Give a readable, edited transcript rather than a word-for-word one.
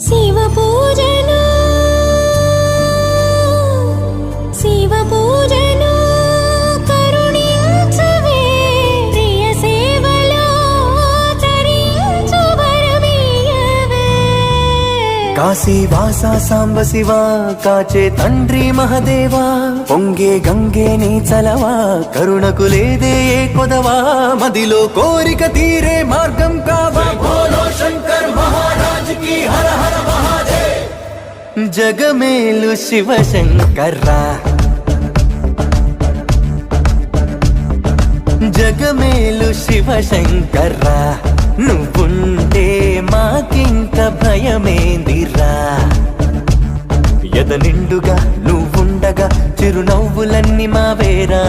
శివ పూజలు శివ పూజలు కరుణించవే ప్రియ సేవలో తరించు వరమీయవే కాశీ వాస సాంబ శివ కాచే తండ్రి మహదేవా పొంగే గంగే నీ చలవా కరుణకు లేదే ఏ కొదవా మదిలో కోరిక తీరే మార్గం కావా బోలో శంకర్ మహారాజ్ की हर हर महादेव జగమేలు శివ శంకర్రా జగమేలు శివ శంకర్రా నువ్వుంటే మాకింక భయమేందిరా ఎద నిండుగా నువ్వుండగా చిరునవ్వులన్నీ మావేరా